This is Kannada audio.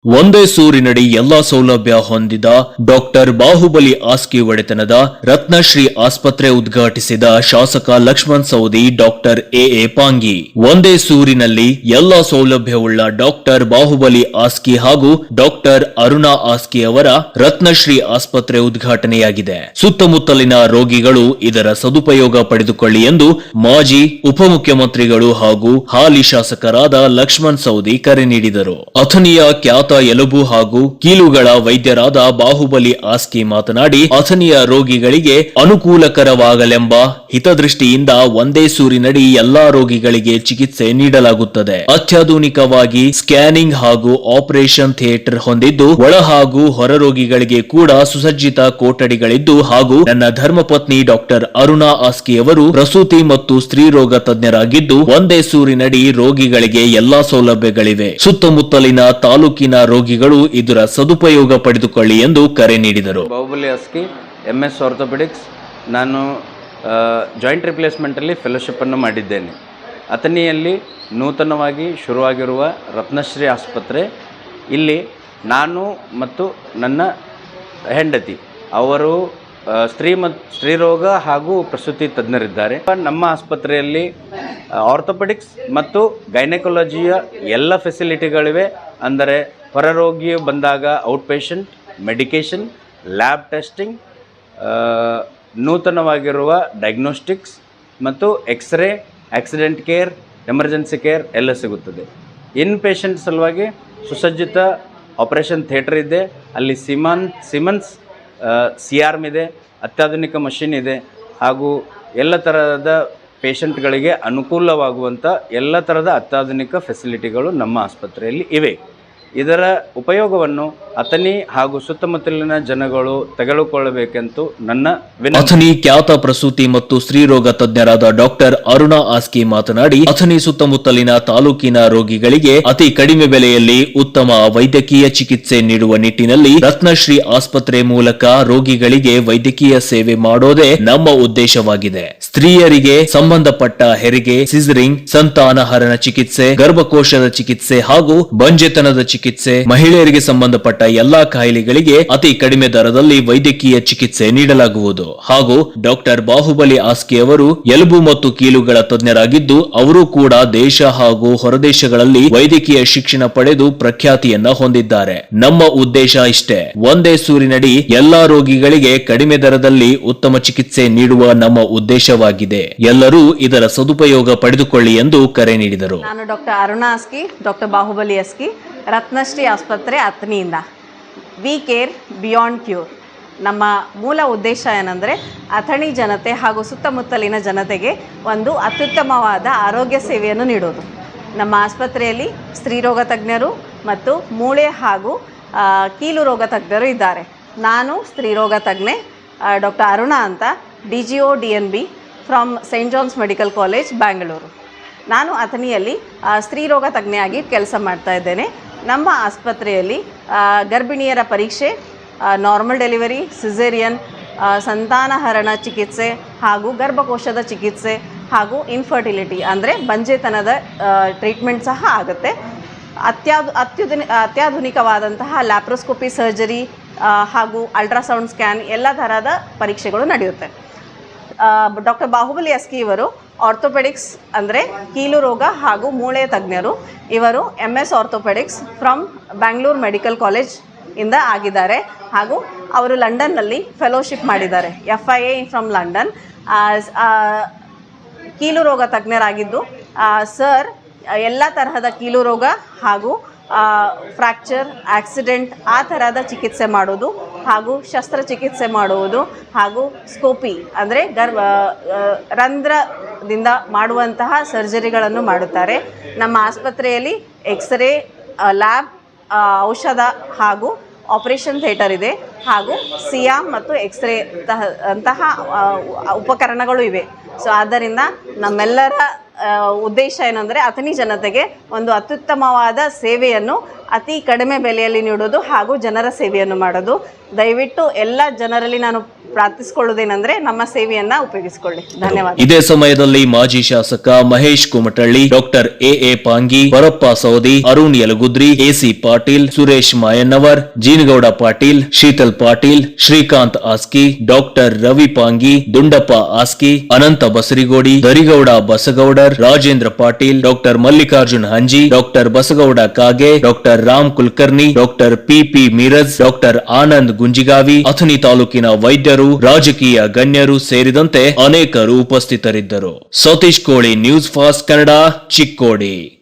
ಒಂದೇ ಸೂರಿನಡಿ ಎಲ್ಲಾ ಸೌಲಭ್ಯ ಹೊಂದಿದ ಡಾಕ್ಟರ್ ಬಾಹುಬಲಿ ಆಸ್ಕಿ ಒಡೆತನದ ರತ್ನಶ್ರೀ ಆಸ್ಪತ್ರೆ ಉದ್ಘಾಟಿಸಿದ ಶಾಸಕ ಲಕ್ಷ್ಮಣ್ ಸವದಿ ಡಾಕ್ಟರ್ ಎ ಪಾಂಗಿ. ಒಂದೇ ಸೂರಿನಲ್ಲಿ ಎಲ್ಲಾ ಸೌಲಭ್ಯವುಳ್ಳ ಡಾಕ್ಟರ್ ಬಾಹುಬಲಿ ಆಸ್ಕಿ ಹಾಗೂ ಡಾಕ್ಟರ್ ಅರುಣಾ ಆಸ್ಕಿ ಅವರ ರತ್ನಶ್ರೀ ಆಸ್ಪತ್ರೆ ಉದ್ಘಾಟನೆಯಾಗಿದೆ. ಸುತ್ತಮುತ್ತಲಿನ ರೋಗಿಗಳು ಇದರ ಸದುಪಯೋಗ ಪಡೆದುಕೊಳ್ಳಿ ಎಂದು ಮಾಜಿ ಉಪಮುಖ್ಯಮಂತ್ರಿಗಳು ಹಾಗೂ ಹಾಲಿ ಶಾಸಕರಾದ ಲಕ್ಷ್ಮಣ್ ಸವದಿ ಕರೆ ನೀಡಿದರು. ಅಥಣಿಯ ಖ್ಯಾತ ಎಲುಬು ಹಾಗೂ ಕೀಲುಗಳ ವೈದ್ಯರಾದ ಬಾಹುಬಲಿ ಆಸ್ಕಿ ಮಾತನಾಡಿ, ಅಥಣಿಯ ರೋಗಿಗಳಿಗೆ ಅನುಕೂಲಕರವಾಗಲೆಂಬ ಹಿತದೃಷ್ಟಿಯಿಂದ ಒಂದೇ ಸೂರಿನಡಿ ಎಲ್ಲಾ ರೋಗಿಗಳಿಗೆ ಚಿಕಿತ್ಸೆ ನೀಡಲಾಗುತ್ತದೆ. ಅತ್ಯಾಧುನಿಕವಾಗಿ ಸ್ಕ್ಯಾನಿಂಗ್ ಹಾಗೂ ಆಪರೇಷನ್ ಥಿಯೇಟರ್ ಹೊಂದಿದ್ದು, ಒಳ ಹಾಗೂ ಹೊರ ರೋಗಿಗಳಿಗೆ ಕೂಡ ಸುಸಜ್ಜಿತ ಕೊಠಡಿಗಳಿದ್ದು ಹಾಗೂ ನನ್ನ ಧರ್ಮಪತ್ನಿ ಡಾಕ್ಟರ್ ಅರುಣಾ ಆಸ್ಕಿ ಅವರು ಪ್ರಸೂತಿ ಮತ್ತು ಸ್ತ್ರೀ ರೋಗ ತಜ್ಞರಾಗಿದ್ದು, ಒಂದೇ ಸೂರಿನಡಿ ರೋಗಿಗಳಿಗೆ ಎಲ್ಲಾ ಸೌಲಭ್ಯಗಳಿವೆ. ಸುತ್ತಮುತ್ತಲಿನ ತಾಲೂಕಿನ ರೋಗಿಗಳು ಇದರ ಸದುಪಯೋಗ ಪಡೆದುಕೊಳ್ಳಿ ಎಂದು ಕರೆ ನೀಡಿದರು. ಬಾಹುಬಲಿ ಆಸ್ಕಿ MS ಆರ್ಥೋಪೆಡಿಕ್ಸ್. ನಾನು ಜಾಯಿಂಟ್ ರಿಪ್ಲೇಸ್ಮೆಂಟಲ್ಲಿ ಫೆಲೋಶಿಪ್ ಅನ್ನು ಮಾಡಿದ್ದೇನೆ. ಅಥಣಿಯಲ್ಲಿ ನೂತನವಾಗಿ ಶುರುವಾಗಿರುವ ರತ್ನಶ್ರೀ ಆಸ್ಪತ್ರೆ, ಇಲ್ಲಿ ನಾನು ಮತ್ತು ನನ್ನ ಹೆಂಡತಿ ಅವರು ಸ್ತ್ರೀರೋಗ ಹಾಗೂ ಪ್ರಸೂತಿ ತಜ್ಞರಿದ್ದಾರೆ. ನಮ್ಮ ಆಸ್ಪತ್ರೆಯಲ್ಲಿ ಆರ್ಥೋಪೆಡಿಕ್ಸ್ ಮತ್ತು ಗೈನಕಾಲಜಿಯ ಎಲ್ಲ ಫೆಸಿಲಿಟಿಗಳಿವೆ. ಅಂದರೆ ಹೊರರೋಗಿ ಬಂದಾಗ out patient, medication, lab testing, ನೂತನವಾಗಿರುವ ಡಯಾಗ್ನೋಸ್ಟಿಕ್ಸ್ ಮತ್ತು X-ray, accident care, emergency care ಎಲ್ಲ ಸಿಗುತ್ತದೆ. ಇನ್ ಪೇಷಂಟ್ ಸಲುವಾಗಿ ಸುಸಜ್ಜಿತ ಆಪರೇಷನ್ ಥಿಯೇಟರ್ ಇದೆ. ಅಲ್ಲಿ ಸಿಮನ್ಸ್ CRM ಇದೆ, ಅತ್ಯಾಧುನಿಕ ಮಷಿನ್ ಇದೆ ಹಾಗೂ ಎಲ್ಲ ಥರದ ಪೇಷಂಟ್ಗಳಿಗೆ ಅನುಕೂಲವಾಗುವಂಥ ಎಲ್ಲ ಥರದ ಅತ್ಯಾಧುನಿಕ ಫೆಸಿಲಿಟಿಗಳು ನಮ್ಮ ಆಸ್ಪತ್ರೆಯಲ್ಲಿ ಇವೆ. ಇದರ ಉಪಯೋಗವನ್ನು ಅಥಣಿ ಹಾಗೂ ಸುತ್ತಮುತ್ತಲಿನ ಜನಗಳು ತೆಗೆದುಕೊಳ್ಳಬೇಕೆಂದು ನನ್ನ ವಿನಂತಿ. ಅಥಣಿ ಖ್ಯಾತ ಪ್ರಸೂತಿ ಮತ್ತು ಸ್ತ್ರೀರೋಗ ತಜ್ಞರಾದ ಡಾಕ್ಟರ್ ಅರುಣಾ ಆಸ್ಕಿ ಮಾತನಾಡಿ, ಅಥಣಿ ಸುತ್ತಮುತ್ತಲಿನ ತಾಲೂಕಿನ ರೋಗಿಗಳಿಗೆ ಅತಿ ಕಡಿಮೆ ಬೆಲೆಯಲ್ಲಿ ಉತ್ತಮ ವೈದ್ಯಕೀಯ ಚಿಕಿತ್ಸೆ ನೀಡುವ ನಿಟ್ಟಿನಲ್ಲಿ ರತ್ನಶ್ರೀ ಆಸ್ಪತ್ರೆ ಮೂಲಕ ರೋಗಿಗಳಿಗೆ ವೈದ್ಯಕೀಯ ಸೇವೆ ಮಾಡೋದೇ ನಮ್ಮ ಉದ್ದೇಶವಾಗಿದೆ. ಸ್ತ್ರೀಯರಿಗೆ ಸಂಬಂಧಪಟ್ಟ ಹೆರಿಗೆ, ಸಿಸರಿಂಗ್, ಸಂತಾನಹರಣ ಚಿಕಿತ್ಸೆ, ಗರ್ಭಕೋಶದ ಚಿಕಿತ್ಸೆ ಹಾಗೂ ಬಂಜೆತನದ ಚಿಕಿತ್ಸೆ, ಮಹಿಳೆಯರಿಗೆ ಸಂಬಂಧಪಟ್ಟ ಎಲ್ಲಾ ಕಾಯಿಲೆಗಳಿಗೆ ಅತಿ ಕಡಿಮೆ ದರದಲ್ಲಿ ವೈದ್ಯಕೀಯ ಚಿಕಿತ್ಸೆ ನೀಡಲಾಗುವುದು. ಹಾಗೂ ಡಾಕ್ಟರ್ ಬಾಹುಬಲಿ ಆಸ್ಕಿ ಅವರು ಎಲುಬು ಮತ್ತು ಕೀಲುಗಳ ತಜ್ಞರಾಗಿದ್ದು, ಅವರು ಕೂಡ ದೇಶ ಹಾಗೂ ಹೊರದೇಶಗಳಲ್ಲಿ ವೈದ್ಯಕೀಯ ಶಿಕ್ಷಣ ಪಡೆದು ಪ್ರಖ್ಯಾತಿಯನ್ನ ಹೊಂದಿದ್ದಾರೆ. ನಮ್ಮ ಉದ್ದೇಶ ಇಷ್ಟೇ, ಒಂದೇ ಸೂರಿನಡಿ ಎಲ್ಲಾ ರೋಗಿಗಳಿಗೆ ಕಡಿಮೆ ದರದಲ್ಲಿ ಉತ್ತಮ ಚಿಕಿತ್ಸೆ ನೀಡುವ ನಮ್ಮ ಉದ್ದೇಶವಾಗಿದೆ. ಎಲ್ಲರೂ ಇದರ ಸದುಪಯೋಗ ಪಡೆದುಕೊಳ್ಳಿ ಎಂದು ಕರೆ ನೀಡಿದರು. ನಾನು ಡಾಕ್ಟರ್ ಅರುಣಾ ಆಸ್ಕಿ, ಡಾಕ್ಟರ್ ಬಾಹುಬಲಿ ಆಸ್ಕಿ, ರತ್ನಶ್ರೀ ಆಸ್ಪತ್ರೆ ಅಥಣಿಯಿಂದ. We care beyond cure. ನಮ್ಮ ಮೂಲ ಉದ್ದೇಶ ಏನಂದರೆ ಅಥಣಿ ಜನತೆ ಹಾಗೂ ಸುತ್ತಮುತ್ತಲಿನ ಜನತೆಗೆ ಒಂದು ಅತ್ಯುತ್ತಮವಾದ ಆರೋಗ್ಯ ಸೇವೆಯನ್ನು ನೀಡೋದು. ನಮ್ಮ ಆಸ್ಪತ್ರೆಯಲ್ಲಿ ಸ್ತ್ರೀರೋಗ ತಜ್ಞರು ಮತ್ತು ಮೂಳೆ ಹಾಗೂ ಕೀಲು ರೋಗ ತಜ್ಞರು ಇದ್ದಾರೆ. ನಾನು ಸ್ತ್ರೀರೋಗ ತಜ್ಞೆ ಡಾಕ್ಟರ್ ಅರುಣಾ ಅಂತ, DGO DNB from Saint John's medical college, Bangalore. ನಾನು ಅಥಣಿಯಲ್ಲಿ ಸ್ತ್ರೀರೋಗ ತಜ್ಞೆಯಾಗಿ ಕೆಲಸ ಮಾಡ್ತಾ ಇದ್ದೇನೆ. ನಮ್ಮ ಆಸ್ಪತ್ರೆಯಲ್ಲಿ ಗರ್ಭಿಣಿಯರ ಪರೀಕ್ಷೆ, ನಾರ್ಮಲ್ ಡೆಲಿವರಿ, ಸಿಸೇರಿಯನ್, ಸಂತಾನಹರಣ ಚಿಕಿತ್ಸೆ ಹಾಗೂ ಗರ್ಭಕೋಶದ ಚಿಕಿತ್ಸೆ ಹಾಗೂ ಇನ್ಫರ್ಟಿಲಿಟಿ ಅಂದರೆ ಬಂಜೆತನದ ಟ್ರೀಟ್ಮೆಂಟ್ ಸಹ ಆಗುತ್ತೆ. ಅತ್ಯಾಧುನಿಕವಾದಂತಹ ಲ್ಯಾಪ್ರೋಸ್ಕೋಪಿ ಸರ್ಜರಿ ಹಾಗೂ ಅಲ್ಟ್ರಾಸೌಂಡ್ ಸ್ಕ್ಯಾನ್ ಎಲ್ಲ ಥರದ ಪರೀಕ್ಷೆಗಳು ನಡೆಯುತ್ತೆ. ಡಾಕ್ಟರ್ ಬಾಹುಬಲಿ ಆಸ್ಕಿ ಇವರು ಆರ್ಥೋಪೆಡಿಕ್ಸ್ ಅಂದರೆ ಕೀಲು ರೋಗ ಹಾಗೂ ಮೂಳೆ ತಜ್ಞರು. ಇವರು MS orthopaedics from Bangalore medical college ಇಂದ ಆಗಿದ್ದಾರೆ ಹಾಗೂ ಅವರು ಲಂಡನ್ನಲ್ಲಿ ಫೆಲೋಶಿಪ್ ಮಾಡಿದ್ದಾರೆ, FIA ಫ್ರಮ್ ಲಂಡನ್. ಕೀಲು ರೋಗ ತಜ್ಞರಾಗಿದ್ದು ಸರ್ ಎಲ್ಲ ತರಹದ ಕೀಲು ರೋಗ ಹಾಗೂ ಫ್ರ್ಯಾಕ್ಚರ್, ಆಕ್ಸಿಡೆಂಟ್ ಆ ಥರದ ಚಿಕಿತ್ಸೆ ಮಾಡೋದು ಹಾಗೂ ಶಸ್ತ್ರಚಿಕಿತ್ಸೆ ಮಾಡುವುದು ಹಾಗೂ ಸ್ಕೋಪಿ ಅಂದರೆ ರಂಧ್ರದಿಂದ ಮಾಡುವಂತಹ ಸರ್ಜರಿಗಳನ್ನು ಮಾಡುತ್ತಾರೆ. ನಮ್ಮ ಆಸ್ಪತ್ರೆಯಲ್ಲಿ ಎಕ್ಸ್ರೇ, ಲ್ಯಾಬ್, ಔಷಧ ಹಾಗೂ ಆಪರೇಷನ್ ಥಿಯೇಟರ್ ಇದೆ ಹಾಗೂ CRM ಮತ್ತು ಎಕ್ಸ್ರೇ ಅಂತಹ ಉಪಕರಣಗಳು ಇವೆ. ಸೊ ಆದ್ದರಿಂದ ನಮ್ಮೆಲ್ಲರ ಉದ್ದೇಶ ಏನಂದರೆ ಅಥಣಿ ಜನತೆಗೆ ಒಂದು ಅತ್ಯುತ್ತಮವಾದ ಸೇವೆಯನ್ನು ಅತಿ ಕಡಿಮೆ ಬೆಲೆಯಲ್ಲಿ ನೀಡೋದು ಹಾಗೂ ಜನರ ಸೇವೆಯನ್ನು ಮಾಡೋದು. ದಯವಿಟ್ಟು ಎಲ್ಲ ಜನರಲ್ಲಿ ನಾನು ಪ್ರಾರ್ಥಿಸಿಕೊಳ್ಳುವುದೇನೆಂದ್ರೆ ನಮ್ಮ ಸೇವೆಯನ್ನ ಉಪಯೋಗಿಸಿಕೊಳ್ಳಿ. ಧನ್ಯವಾದ. ಇದೇ ಸಮಯದಲ್ಲಿ ಮಾಜಿ ಶಾಸಕ Mahesh Kumathalli, doctor A Pangi, Varappa Saudi, Arun Yalagudri, AC Patil, Suresh Mayannavar, Jeenagouda Patil, Sheetal Patil, Shrikant Aski, doctor Ravi Pangi, Dundappa Aski, Ananta Basarigodi, Darigouda Basagoudar, Rajendra Patil, doctor Mallikarjun Hanji, doctor Basagouda Kage, doctor Ram Kulkarni, doctor P Miraj, doctor Anand Gunjigavi, Athani ತಾಲೂಕಿನ ವೈದ್ಯರು, ರಾಜಕೀಯ ಗಣ್ಯರು ಸೇರಿದಂತೆ ಅನೇಕರು ಉಪಸ್ಥಿತರಿದ್ದರು. ಸತೀಶ್ ಕೋಳಿ, ನ್ಯೂಸ್ ಫಾಸ್ಟ್ ಕನ್ನಡ, ಚಿಕ್ಕೋಡಿ.